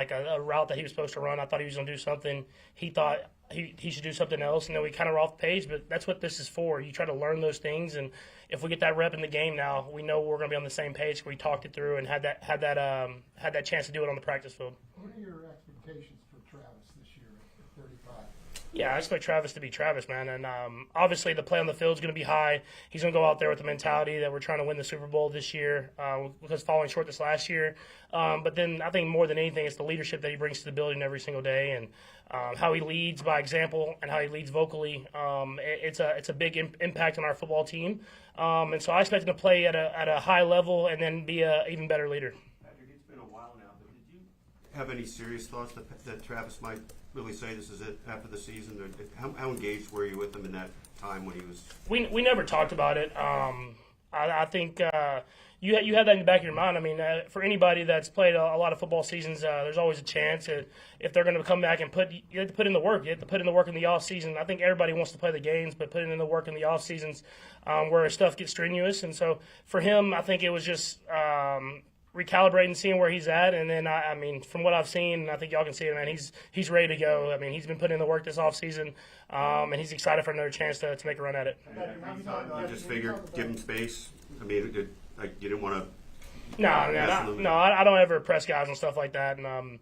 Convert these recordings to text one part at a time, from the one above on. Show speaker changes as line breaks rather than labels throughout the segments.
like a route that he was supposed to run. I thought he was going to do something. He thought he should do something else, and then we kind of were off the page. But that's what this is for. You try to learn those things, and if we get that rep in the game now, we know we're going to be on the same page. We talked it through and had that chance to do it on the practice field.
What are your expectations for Travis this year at 35?
Yeah, I expect Travis to be Travis, man. And obviously the play on the field is going to be high. He's going to go out there with the mentality that we're trying to win the Super Bowl this year because falling short this last year. But then I think more than anything, it's the leadership that he brings to the building every single day and how he leads by example and how he leads vocally. It's a big impact on our football team. And so I expect him to play at a high level and then be an even better leader.
Patrick, it's been a while now, but did you have any serious thoughts that Travis might really say this is it after the season? Or how engaged were you with him in that time when he was?
We never talked about it. I think you have that in the back of your mind. I mean, for anybody that's played a lot of football seasons, there's always a chance that if they're going to come back and you have to put in the work. You have to put in the work in the off season. I think everybody wants to play the games, but putting in the work in the off seasons where stuff gets strenuous. And so for him, I think it was just recalibrating, seeing where he's at, and then I mean, from what I've seen, I think y'all can see it, man. He's ready to go. I mean, he's been putting in the work this offseason, and he's excited for another chance to make a run at it.
You just figured give him space. I mean, you didn't want to.
No, I don't ever press guys and stuff like that, and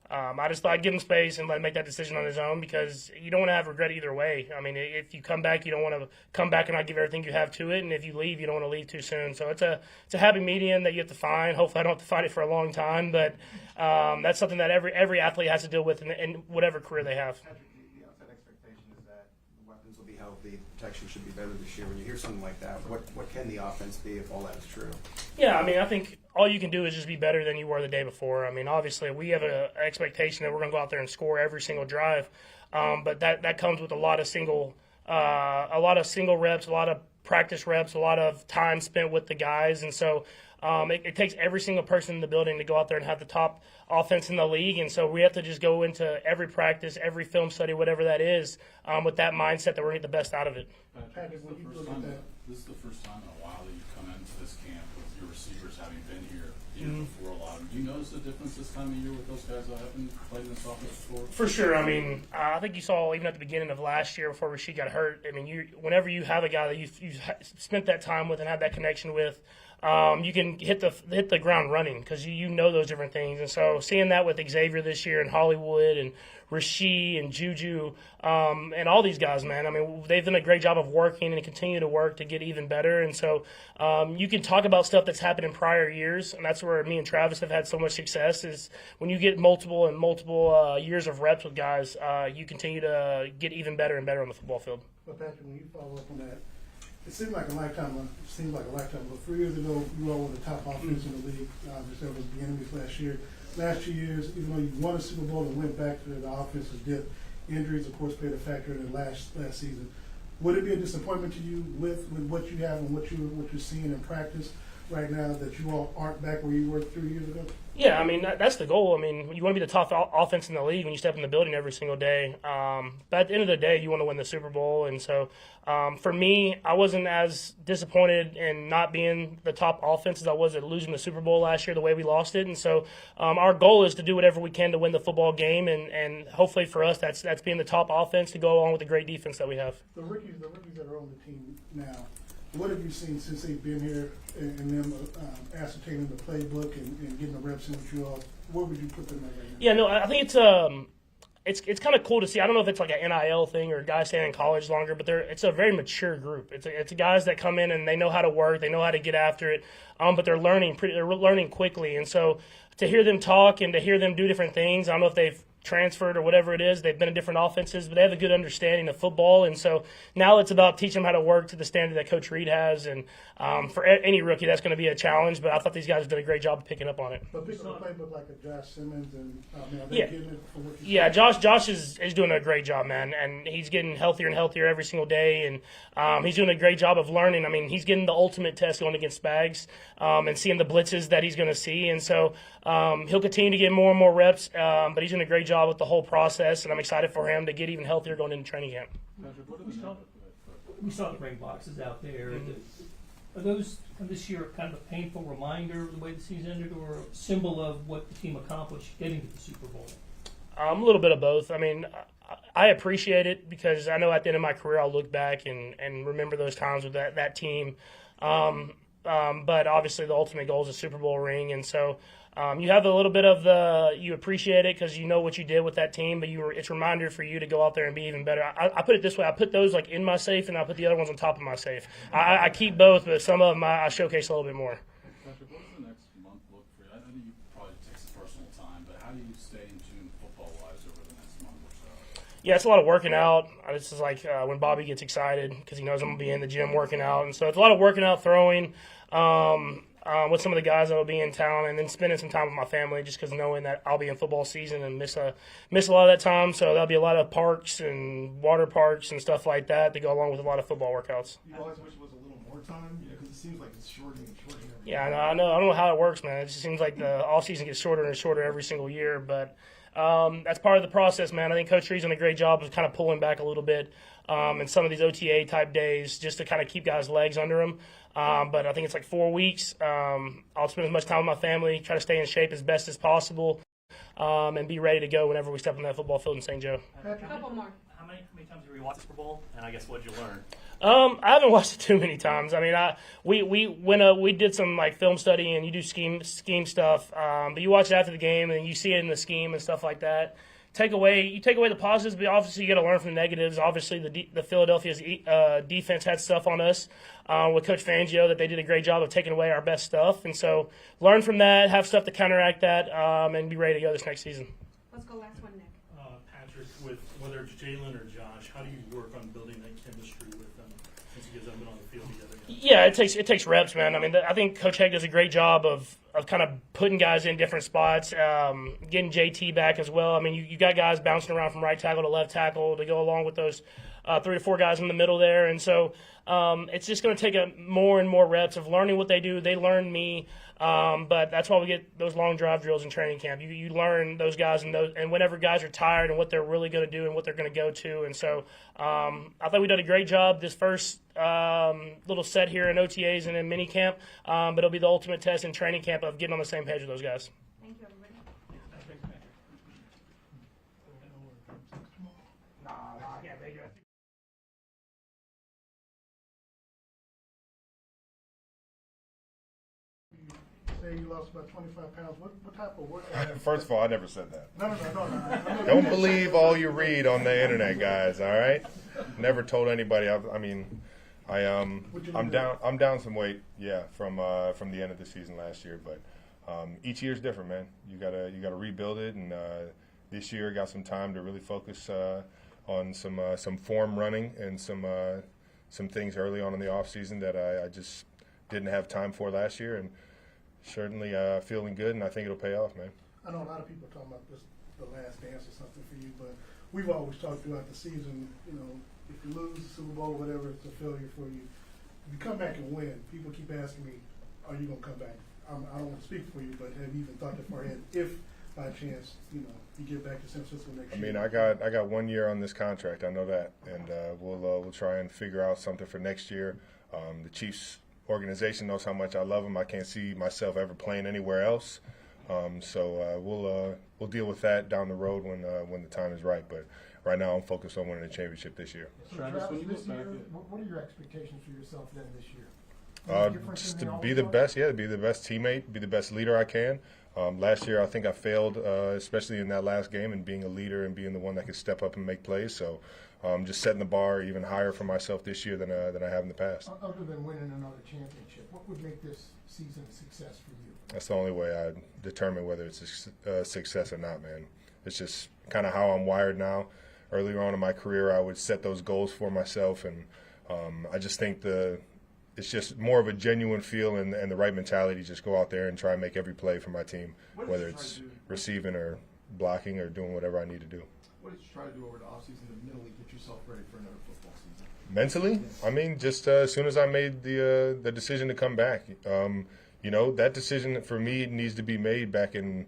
I just thought I'd give him space and let him make that decision on his own because you don't want to have regret either way. I mean, if you come back, you don't want to come back and not give everything you have to it, and if you leave, you don't want to leave too soon. So it's a happy medium that you have to find. Hopefully, I don't have to find it for a long time, but that's something that every athlete has to deal with in whatever career they have.
Patrick, the outside expectation is that the weapons will be healthy, protection should be better this year. When you hear something like that, what can the offense be if all that is true?
Yeah, I mean, I think all you can do is just be better than you were the day before. I mean, obviously, we have an expectation that we're going to go out there and score every single drive, but that comes with a lot of single reps, a lot of practice reps, a lot of time spent with the guys, and so it takes every single person in the building to go out there and have the top offense in the league, and so we have to just go into every practice, every film study, whatever that is, with that mindset that we're going to get the best out of it.
Patrick, when you look at that,
this is the first time in a while that you've come into this camp with your receivers having been here the year before a lot of them. Do you notice the difference this time of year with those guys that haven't played in this offense before?
For sure. I mean, I think you saw even at the beginning of last year before Rashid got hurt. I mean, whenever you have a guy that you've spent that time with and had that connection with, you can hit the ground running because you know those different things. And so seeing that with Xavier this year and Hollywood and Rashid and Juju and all these guys, man, I mean, they've done a great job of working and continue to work to get even better. And so you can talk about stuff that's happened in prior years, and that's where me and Travis have had so much success is when you get multiple years of reps with guys, you continue to get even better and better on the football field.
but Patrick, when you follow up on that, it seems like a lifetime. But 3 years ago, you were one of the top offenses in the league. Just over the beginning of last year. Last 2 years, even though you won a Super Bowl and went back to the offensive dip, injuries, of course, played a factor in the last season. Would it be a disappointment to you with what you have and what you're seeing in practice right now that you all aren't back where you were 3 years ago?
Yeah, I mean, that's the goal. I mean, you want to be the top offense in the league when you step in the building every single day. But at the end of the day, you want to win the Super Bowl. And so for me, I wasn't as disappointed in not being the top offense as I was at losing the Super Bowl last year, the way we lost it. And so our goal is to do whatever we can to win the football game. And hopefully for us, that's being the top offense to go along with the great defense that we have.
The rookies that are on the team now, what have you seen since they've been here and them ascertaining the playbook and getting the reps in with you all? Where would you put them at right now?
Yeah, no, I think it's kind of cool to see. I don't know if it's like an NIL thing or guys staying in college longer, but it's a very mature group. It's guys that come in and they know how to work, they know how to get after it, but they're learning quickly. And so to hear them talk and to hear them do different things, I don't know if they've transferred or whatever it is. They've been in different offenses, but they have a good understanding of football. And so now it's about teaching them how to work to the standard that Coach Reed has. And for any rookie, that's going to be a challenge, but I thought these guys have done a great job of picking up on it.
But picking up a playbook like a Josh Simmons and are they getting it from what you
Yeah, Josh is doing a great job, man, and he's getting healthier and healthier every single day, and he's doing a great job of learning. I mean, he's getting the ultimate test going against Spags and seeing the blitzes that he's going to see, and so he'll continue to get more and more reps, but he's doing a great job with the whole process, and I'm excited for him to get even healthier going into training camp.
We saw the ring boxes out there. Are those this year kind of a painful reminder of the way the season ended, or a symbol of what the team accomplished getting to the Super Bowl?
A little bit of both. I mean, I appreciate it because I know at the end of my career I'll look back and remember those times with that team. But obviously the ultimate goal is a Super Bowl ring, and so you have a little bit of you appreciate it because you know what you did with that team, but it's a reminder for you to go out there and be even better. I put it this way: I put those like in my safe, and I put the other ones on top of my safe. I keep both, but some of them I showcase a little bit more.
Patrick, what does the next month look for you? I know you probably take some personal time, but how do you stay in tune football-wise over the next month or so?
Yeah, it's a lot of working out. This is like when Bobby gets excited because he knows I'm going to be in the gym working out. And so it's a lot of working out, throwing with some of the guys that will be in town, and then spending some time with my family just because knowing that I'll be in football season and miss a lot of that time. So there'll be a lot of parks and water parks and stuff like that to go along with a lot of football workouts.
You always wish it was a little more time, because it seems like it's shortening and shortening every
Yeah,
year.
I know. I don't know how it works, man. It just seems like the off season gets shorter and shorter every single year, but that's part of the process, man. I think Coach Tree's done a great job of kind of pulling back a little bit in some of these OTA type days just to kind of keep guys' legs under them. But I think it's like 4 weeks. I'll spend as much time with my family, try to stay in shape as best as possible, and be ready to go whenever we step on that football field in St. Joe.
A couple more.
How many times have you watched the Super Bowl? And I guess what did you learn?
I haven't watched it too many times. I mean, we did some like film study and you do scheme stuff, but you watch it after the game and you see it in the scheme and stuff like that. You take away the positives, but obviously you got to learn from the negatives. Obviously, the Philadelphia's defense had stuff on us with Coach Fangio that they did a great job of taking away our best stuff, and so learn from that, have stuff to counteract that, and be ready to go this next season.
Let's go last one, Nick.
Patrick, with whether it's Jaylen or Josh, how do you work on building that chemistry with them since you guys have been on the field together?
Yeah, it takes reps, man. I mean, I think Coach Haig does a great job of kind of putting guys in different spots, getting JT back as well. I mean, you got guys bouncing around from right tackle to left tackle to go along with those 3 to 4 guys in the middle there. And so it's just going to take more and more reps of learning what they do. They learn me, but that's why we get those long drive drills in training camp. You learn those guys and whenever guys are tired and what they're really going to do and what they're going to go to. And so I think we did a great job this first little set here in OTAs and in minicamp, but it'll be the ultimate test in training camp of getting on the same page with those guys.
Thank you, everybody.
Say you lost about 25 pounds. What type of workout?
First of all, I never said that.
No.
Don't believe all you read on the internet, guys. All right. Never told anybody. I'm down some weight. Yeah, from the end of the season last year. But each year's different, man. You gotta rebuild it. And this year, got some time to really focus on some form running and some things early on in the off season that I just didn't have time for last year. And certainly feeling good, and I think it'll pay off, man.
I know a lot of people talking about this, the last dance or something for you, but we've always talked throughout the season, if you lose the Super Bowl or whatever, it's a failure for you. If you come back and win, people keep asking me, are you going to come back? I don't want to speak for you, but have you even thought that far ahead? If, by chance, you get back to San Francisco next year.
I got 1 year on this contract. I know that, and we'll try and figure out something for next year. The Chiefs organization knows how much I love them. I can't see myself ever playing anywhere else. So we'll deal with that down the road when the time is right. But right now, I'm focused on winning the championship this year.
So Travis, this year, what are your expectations for yourself then this year?
Just to be the best, be the best teammate, be the best leader I can. Last year, I think I failed, especially in that last game, and being a leader and being the one that could step up and make plays. So just setting the bar even higher for myself this year than I have in the past.
Other than winning another championship, what would make this season a success for you?
That's the only way I determine whether it's a success or not, man. It's just kind of how I'm wired now. Earlier on in my career, I would set those goals for myself, and I just think it's just more of a genuine feel and the right mentality. Just go out there and try and make every play for my team, whether it's receiving or blocking or doing whatever I need to do. What did you try to do over the offseason to mentally get yourself ready for another football season?
Mentally? I mean, just as soon as I made the decision to come back, that decision for me needs to be made back in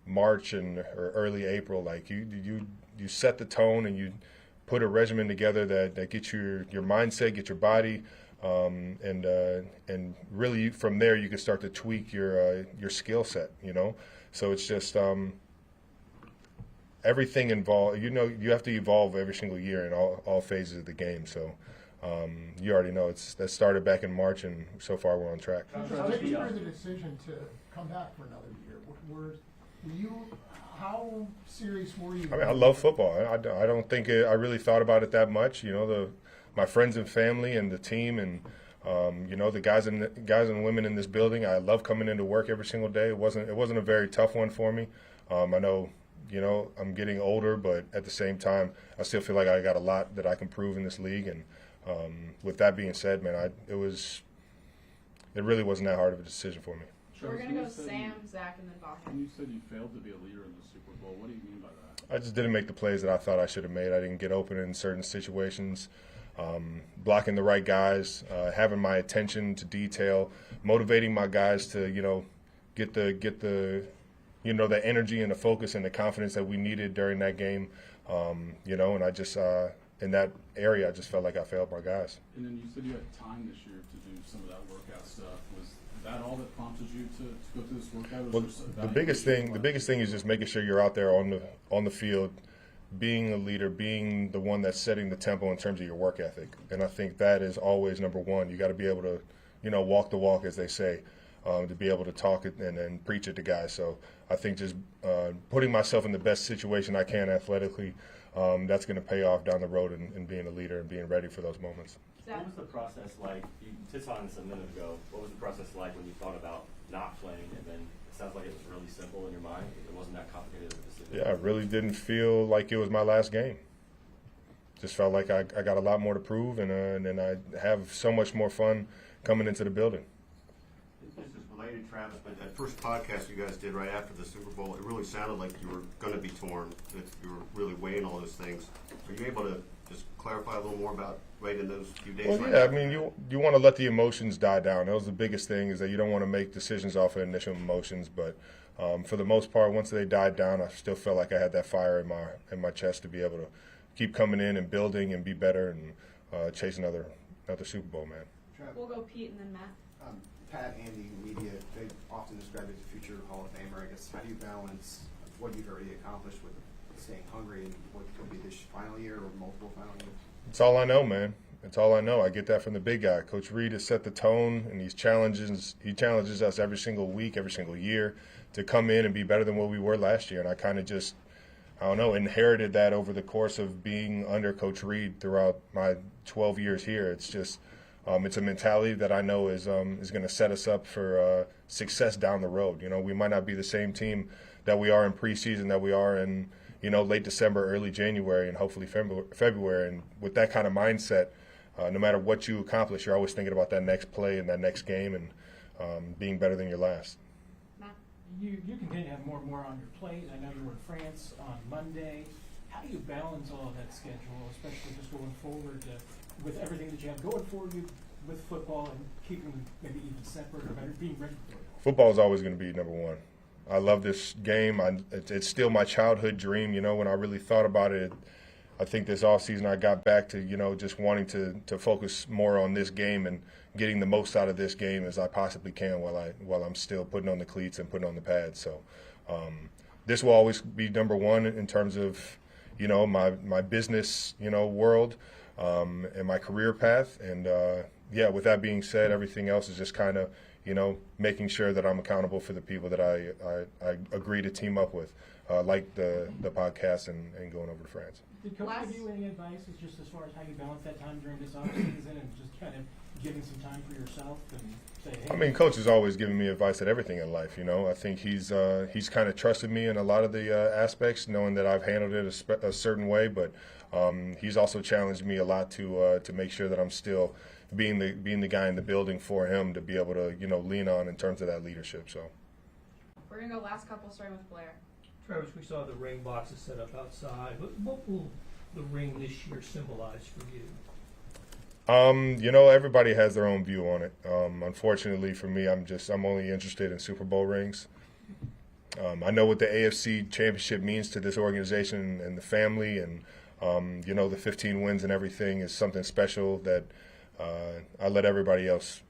March or early April. Like you set the tone and you put a regimen together that gets your mindset, get your body and really from there you can start to tweak your skill set. So it's just everything involved. You have to evolve every single year in all phases of the game. So you already know that started back in March, and so far we're on track.
How did you make the decision to come back for another year? How serious were you?
I mean, I love football. I don't think I really thought about it that much. My friends and family and the team and the guys and women in this building. I love coming into work every single day. It wasn't a very tough one for me. I know I'm getting older, but at the same time, I still feel like I got a lot that I can prove in this league. And with that being said, man, it really wasn't that hard of a decision for me.
We're going to go Sam, Zach, and then
When
Bakken.
you said you failed to be a leader in the Super Bowl, what do you mean by that?
I just didn't make the plays that I thought I should have made. I didn't get open in certain situations, blocking the right guys, having my attention to detail, motivating my guys to get the the energy and the focus and the confidence that we needed during that game. And I just in that area I just felt like I failed my guys.
And then you said you had time this year to do some of that workout stuff. Was that all that prompted you to go through this workout?
Well, the biggest thing is just making sure you're out there on the field, being a leader, being the one that's setting the tempo in terms of your work ethic. And I think that is always number one. You got to be able to, walk the walk, as they say, to be able to talk it and preach it to guys. So I think just putting myself in the best situation I can athletically, that's going to pay off down the road in being a leader and being ready for those moments.
What was the process like? You touched on this a minute ago. What was the process like when you thought about not playing, and then it sounds like it was really simple in your mind? It wasn't that complicated of a decision.
Yeah, I really didn't feel like it was my last game. Just felt like I got a lot more to prove, and I have so much more fun coming into the building.
This is related, Travis, but that first podcast you guys did right after the Super Bowl, it really sounded like you were going to be torn, that you were really weighing all those things. Are you able to just clarify a little more about right in those few days?
Well, yeah, I mean, you want to let the emotions die down. That was the biggest thing, is that you don't want to make decisions off of initial emotions. But for the most part, once they died down, I still felt like I had that fire in my chest to be able to keep coming in and building and be better and chase another Super Bowl, man.
We'll go Pete and then Matt.
Pat, Andy, media, they often describe you as a future Hall of Famer. I guess, how do you balance what you've already accomplished with staying hungry and what could be this final year or multiple final years?
It's all I know, man. It's all I know. I get that from the big guy. Coach Reed has set the tone, and he challenges us every single week, every single year to come in and be better than what we were last year. And I kind of just, inherited that over the course of being under Coach Reed throughout my 12 years here. It's just, it's a mentality that I know is going to set us up for success down the road. We might not be the same team that we are in preseason, that we are in, late December, early January, and hopefully February. And with that kind of mindset, no matter what you accomplish, you're always thinking about that next play and that next game and being better than your last.
You continue to have more and more on your plate. I know you were in France on Monday. How do you balance all of that schedule, especially just going forward with everything that you have going forward with football and keeping them maybe even separate or being ready for it?
Football is always going to be number one. I love this game. It's still my childhood dream. When I really thought about it, I think this offseason I got back to, just wanting to focus more on this game and getting the most out of this game as I possibly can while I'm still putting on the cleats and putting on the pads. So this will always be number one in terms of, my business, world and my career path. And, with that being said, everything else is just kind of, making sure that I'm accountable for the people that I agree to team up with, like the podcast and going over to France.
Did Coach give you any advice just as far as how you balance that time during this offseason and just kind of giving some time for yourself and say, hey?
I mean, Coach has always given me advice at everything in life. I think he's kind of trusted me in a lot of the aspects, knowing that I've handled it a certain way. But he's also challenged me a lot to make sure that I'm still being the guy in the building for him to be able to lean on in terms of that leadership. So
We're going to go last couple, starting with Blair.
Travis, we saw the ring boxes set up outside. What will the ring this year symbolize for you?
Everybody has their own view on it. Unfortunately for me, I'm only interested in Super Bowl rings. I know what the AFC Championship means to this organization and the family, and the 15 wins and everything is something special that I let everybody else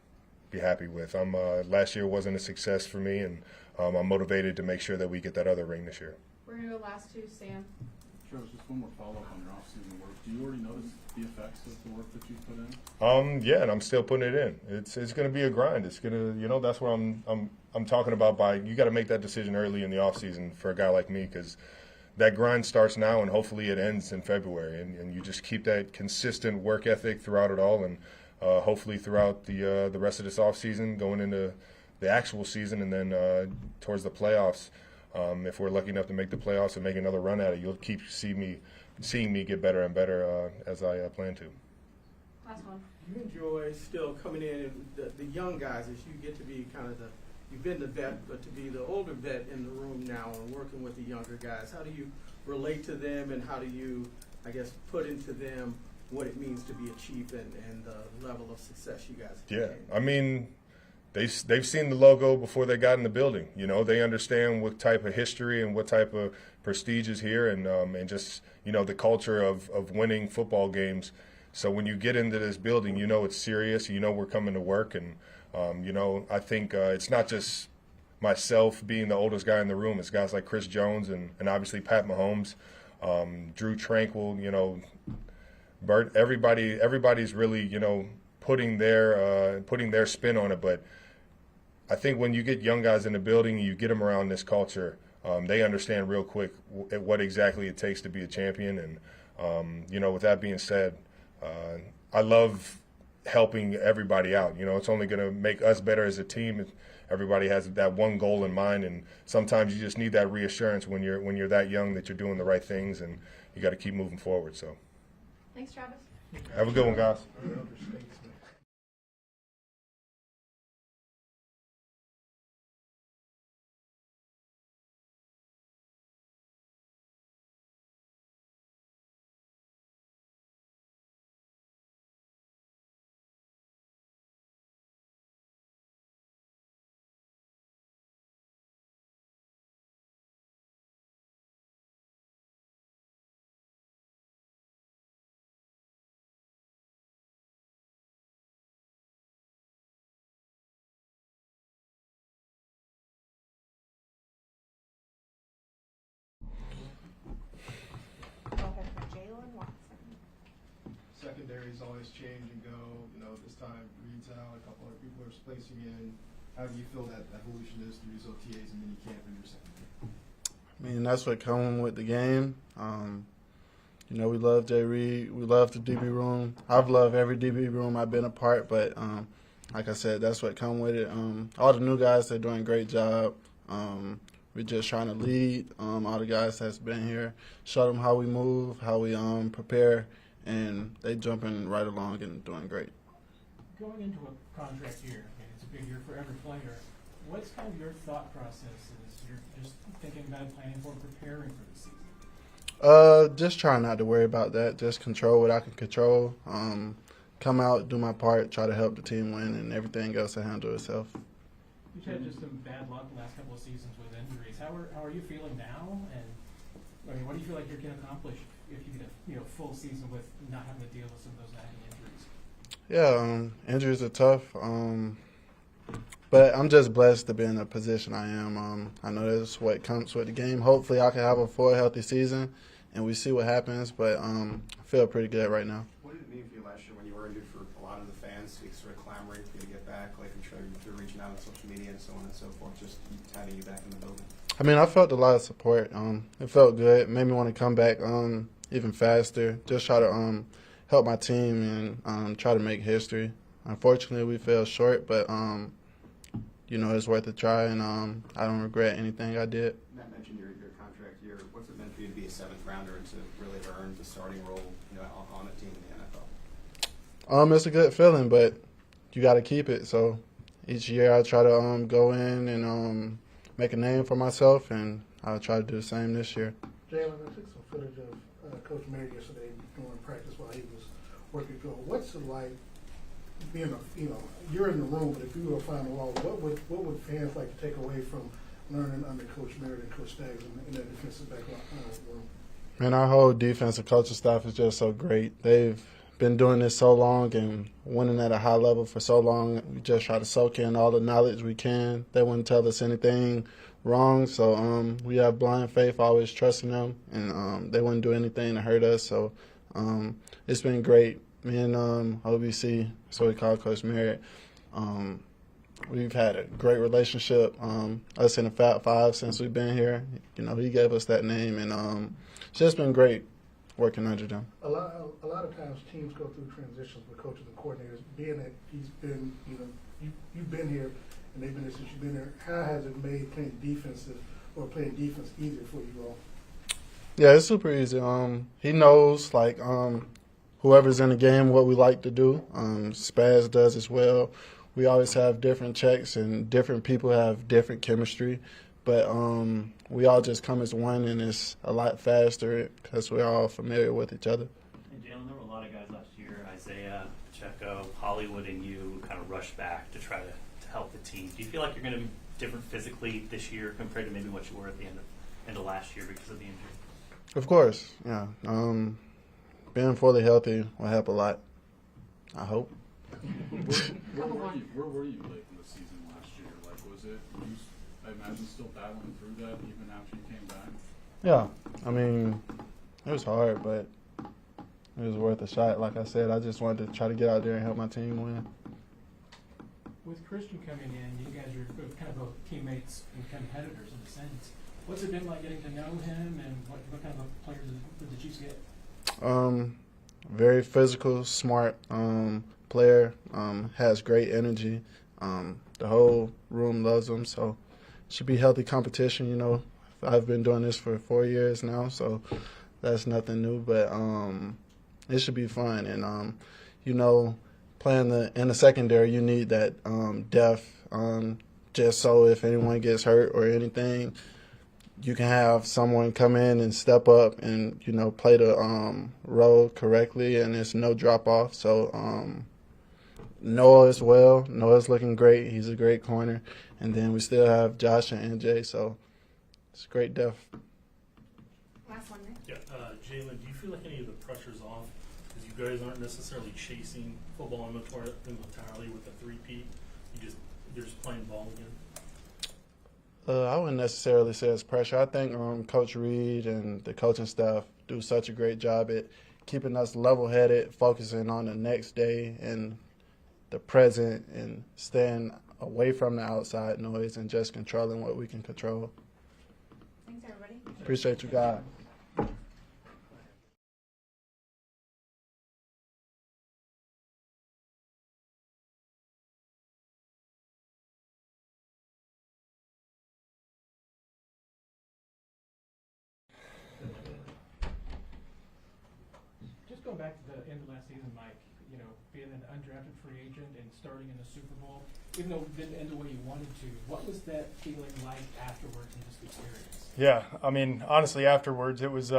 be happy with. Last year wasn't a success for me, and I'm motivated to make sure that we get that other ring this year.
We're gonna go last two, Sam.
Travis, just one more follow-up on your off-season work. Do you already notice the effects of the work that you put in?
Yeah, and I'm still putting it in. It's going to be a grind. It's going to, that's what I'm talking about. You got to make that decision early in the off season for a guy like me, because that grind starts now and hopefully it ends in February. And you just keep that consistent work ethic throughout it all, and hopefully throughout the rest of this off season, going into the actual season, and then towards the playoffs. If we're lucky enough to make the playoffs and make another run at it, you'll keep seeing me get better and better as I plan to.
Last one.
You enjoy still coming in and the young guys, as you get to be kind of you've been the vet, but to be the older vet in the room now and working with the younger guys. How do you relate to them, and how do you, I guess, put into them what it means to be a Chief and the level of success you guys have?
Yeah, I mean, they've seen the logo before they got in the building. They understand what type of history and what type of prestige is here, and just the culture of winning football games. So when you get into this building, it's serious. We're coming to work, and I think it's not just myself being the oldest guy in the room. It's guys like Chris Jones and obviously Pat Mahomes, Drew Tranquill. Bert. Everybody's really putting their spin on it, but I think when you get young guys in the building, you get them around this culture, they understand real quick what exactly it takes to be a champion. And, with that being said, I love helping everybody out. It's only going to make us better as a team if everybody has that one goal in mind. And sometimes you just need that reassurance when you're that young that you're doing the right things, and you got to keep moving forward. So,
Thanks, Travis.
have a good one, guys.
Go ahead for Jaylen Watson.
Secondaries always change and go. This time Reed's out, a couple other people are replacing in. How do you feel that evolution is through these OTAs and minicamp in your secondary?
I mean, that's what comes with the game. We love Jay Reed. We love the DB room. I've loved every DB room I've been a part, but like I said, that's what comes with it. All the new guys, they're doing a great job. We're just trying to lead all the guys that's been here, show them how we move, how we prepare, and they jumping right along and doing great.
Going into a contract year, it's a big year for every player. What's kind of your thought process as you're just thinking about planning for and preparing for the season?
Just trying not to worry about that. Just control what I can control. Come out, do my part, try to help the team win, and everything else will handle itself.
You've had just some bad luck the last couple of seasons with injuries. How are you feeling now? And what do you feel like you can accomplish if you get a full season with not having to deal with some of those nagging injuries?
Yeah, injuries are tough. But I'm just blessed to be in the position I am. I know that's what comes with the game. Hopefully I can have a full, healthy season, and we see what happens. But I feel pretty good right now.
What did it mean for you last year when you were injured, for a lot of the fans sort of clamoring for you to get back, like I'm sure you're reaching out on social media and so on and so forth, just having you back in the building?
I mean, I felt a lot of support. It felt good. It made me want to come back even faster, just try to help my team and try to make history. Unfortunately, we fell short, but it's worth a try, and I don't regret anything I did.
Matt mentioned your contract year. What's it meant for you to be a seventh rounder and to really earn the starting role on a team in the NFL?
It's a good feeling, but you got to keep it. So each year I try to go in and make a name for myself, and I'll try to do the same this year.
Jaylen, I took some footage of Coach Mary yesterday doing practice while he was working. What's it like being you're in the room, but if you were a final wall, what would fans like to take away from learning under Coach Merritt and Coach Staggs in that defensive back room?
Man, our whole defensive coaching staff is just so great. They've been doing this so long and winning at a high level for so long, we just try to soak in all the knowledge we can. They wouldn't tell us anything wrong, so we have blind faith, always trusting them, and they wouldn't do anything to hurt us. So it's been great. Me and OBC, so we call Coach Merritt. We've had a great relationship, us in the Fat Five since we've been here. You know, he gave us that name, and it's just been great working under them.
A lot of times teams go through transitions with coaches and coordinators. Being that he's been, you've been here and they've been there since you've been there, how has it made playing defense easier for you all?
Yeah, it's super easy. He knows, like, whoever's in the game what we like to do. Spaz does as well. We always have different checks and different people have different chemistry. But we all just come as one, and it's a lot faster because we're all familiar with each other.
And Jaylen, there were a lot of guys last year, Isaiah, Pacheco, Hollywood, and you kind of rushed back to try to help the team. Do you feel like you're going to be different physically this year compared to maybe what you were at the end of last year because of the injury?
Of course, yeah. Being fully healthy will help a lot, I hope.
Where were you late in the season last year? Like, was it, I imagine, still battling through that even after you came back?
Yeah, I mean, it was hard, but it was worth a shot. Like I said, I just wanted to try to get out there and help my team win.
With Christian coming in, you guys are kind of both teammates and competitors in a sense. What's it been like getting to know him, and what kind of a player did the Chiefs get?
Very physical, smart player, has great energy. The whole room loves him, so it should be healthy competition. You know, I've been doing this for 4 years now, so that's nothing new, but it should be fun. And, you know, playing in the secondary, you need that depth, just so if anyone gets hurt or anything, you can have someone come in and step up and, you know, play the role correctly, and there's no drop-off. So Noah as well. Noah's looking great. He's a great corner. And then we still have Josh and NJ, so it's great depth.
Last one, Nick.
Yeah, Jaylen, do you feel like any of the pressure's off? Because you guys aren't necessarily chasing football entirely with a three-peat. You're just playing ball again.
I wouldn't necessarily say it's pressure. I think Coach Reed and the coaching staff do such a great job at keeping us level-headed, focusing on the next day and the present, and staying away from the outside noise and just controlling what we can control.
Thanks, everybody.
Appreciate you guys.
Just going back to the end of last season, Mike, you know, being an undrafted free agent and starting in the Super Bowl, even though it didn't end the way you wanted to, what was that feeling like afterwards and just the experience?
Yeah, I mean, honestly, afterwards it was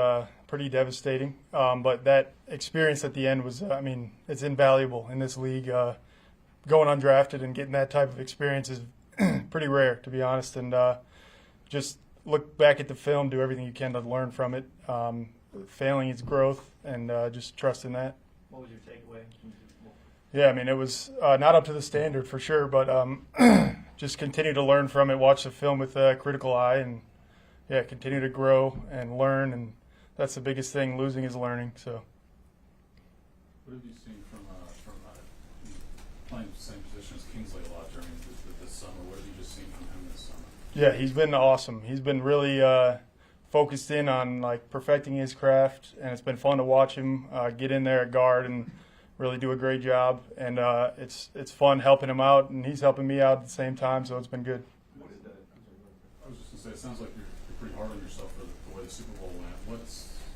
pretty devastating. But that experience at the end was, I mean, it's invaluable in this league. Going undrafted and getting that type of experience is pretty rare, to be honest. And just look back at the film, do everything you can to learn from it. Failing is growth, and just trust in that.
What was your takeaway?
Yeah, I mean, it was not up to the standard for sure, but just continue to learn from it, watch the film with a critical eye, and yeah, continue to grow and learn, and that's the biggest thing. Losing is learning. So,
what have you seen from playing the same position as Kingsley a lot during this summer? What have you just seen from him this summer?
Yeah, he's been awesome. He's been really focused in on like perfecting his craft, and it's been fun to watch him get in there at guard and really do a great job. And it's fun helping him out, and he's helping me out at the same time. So it's been good.
I was just gonna say, it sounds like you're pretty hard on yourself for the way the Super Bowl went.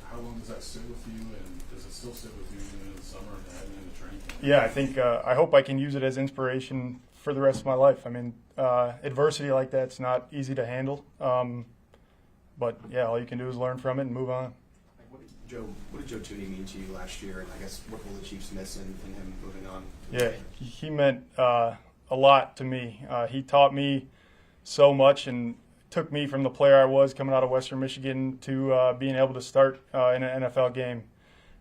How long does that sit with you, and does it still sit with you even in the summer and heading into training camp?
Yeah, I think I hope I can use it as inspiration for the rest of my life. I mean, adversity like that's not easy to handle. But yeah, all you can do is learn from it and move on.
What did Joe Tooney mean to you last year, and I guess what will the Chiefs miss in him moving on?
Yeah, he meant a lot to me. He taught me so much and took me from the player I was coming out of Western Michigan to being able to start in an NFL game.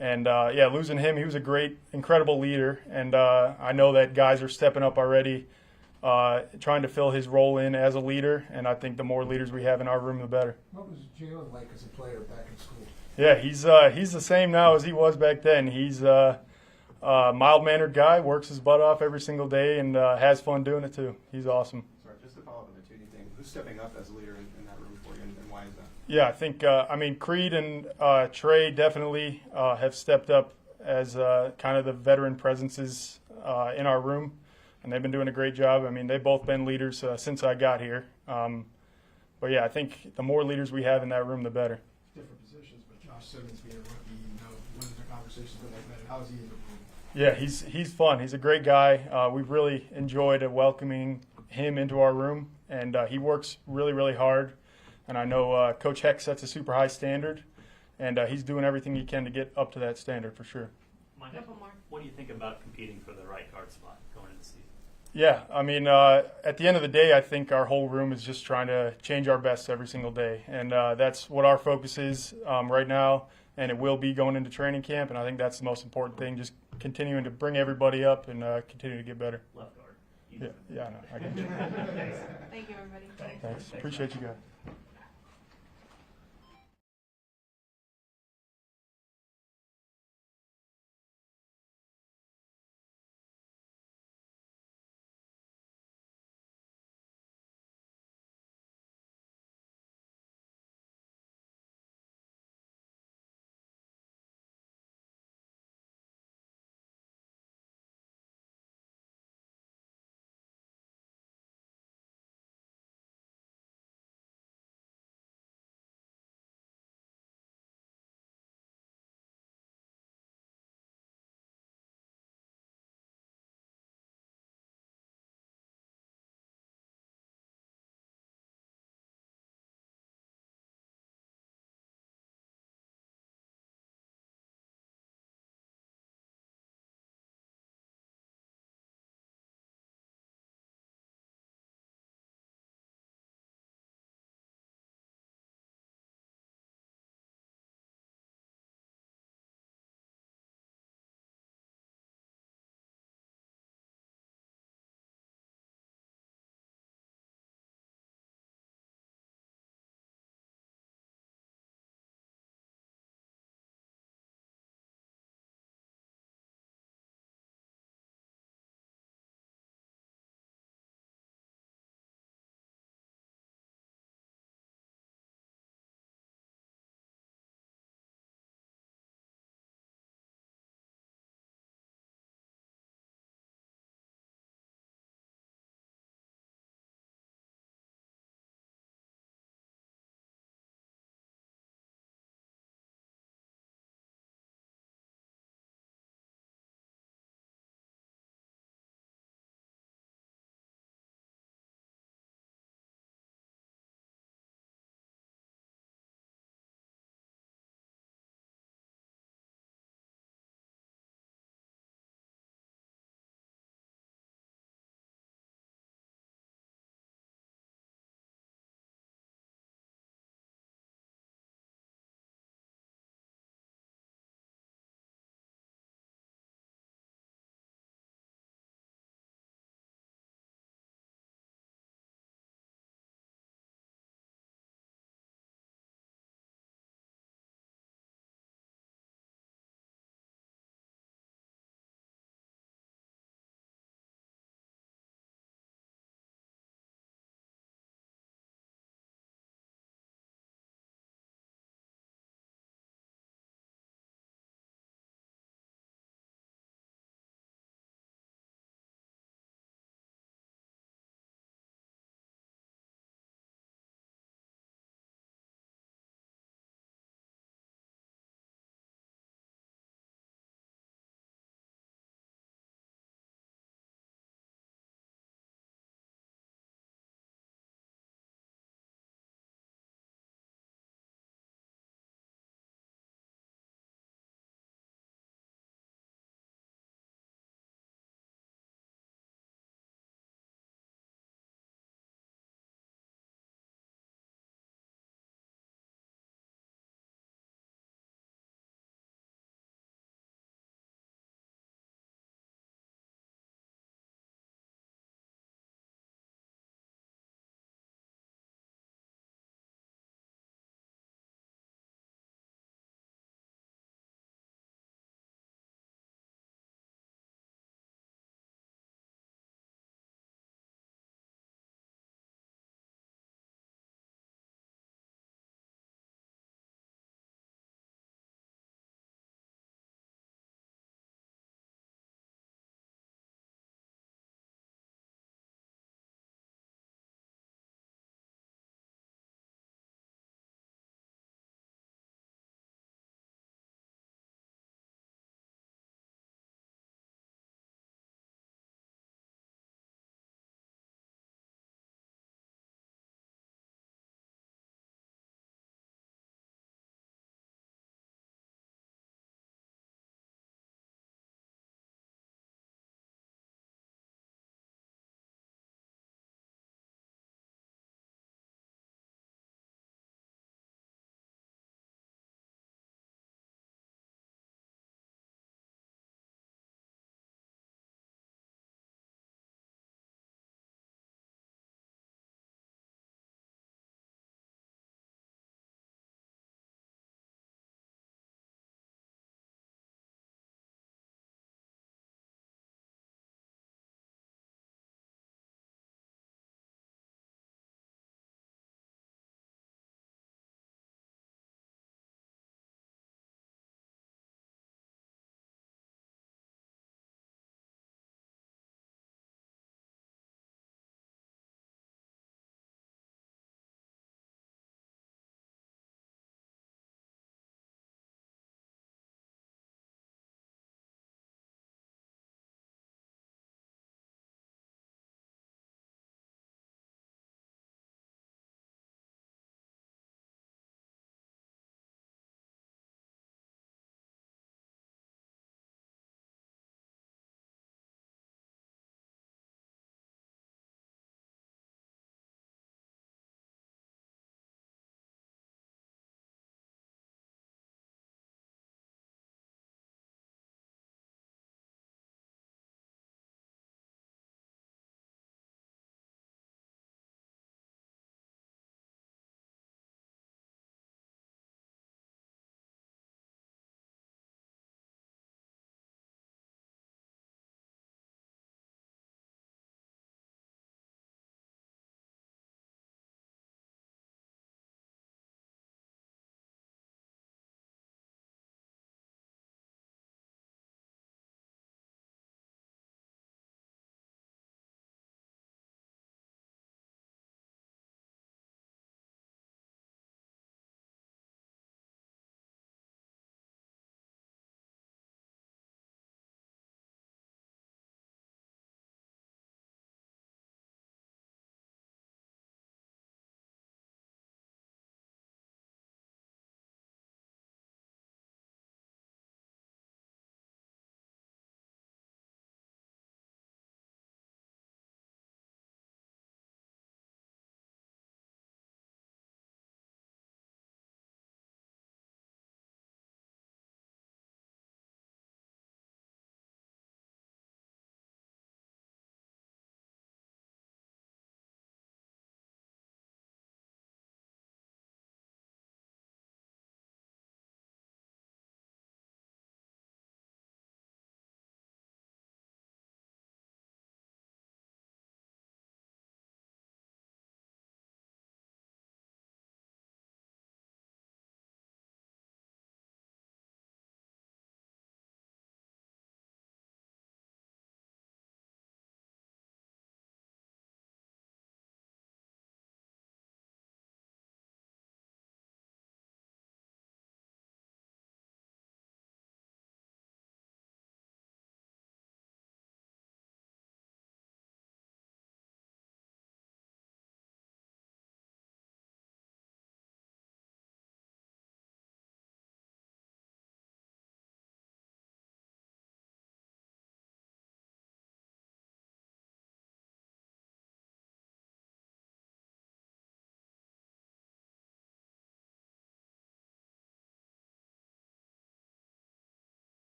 And losing him, he was a great, incredible leader. And I know that guys are stepping up already, trying to fill his role in as a leader. And I think the more leaders we have in our room, the better.
What was Jaylen like as a player back in school?
Yeah, he's the same now as he was back then. He's a mild-mannered guy, works his butt off every single day, and has fun doing it too. He's awesome.
Sorry, just to follow up on the Tootie thing, who's stepping up as a leader in that room for you, and why is that?
Yeah, I think Creed and Trey definitely have stepped up as kind of the veteran presences in our room, and they've been doing a great job. I mean, they've both been leaders since I got here. But yeah, I think the more leaders we have in that room, the better.
Different positions, but Josh Simmons being a rookie, what is the conversations been like that? How is he in the room?
Yeah, he's fun. He's a great guy. We've really enjoyed welcoming him into our room, and he works really, really hard. And I know Coach Heck sets a super high standard, and he's doing everything he can to get up to that standard for sure.
Mike, what do you think about competing for the right guard spot going into the season?
Yeah, I mean, at the end of the day, I think our whole room is just trying to change our best every single day. And that's what our focus is right now, and it will be going into training camp. And I think that's the most important thing, just continuing to bring everybody up and continue to get better.
Left guard.
Yeah, I know. I get it.
Thank you, everybody.
Thanks. Appreciate you guys.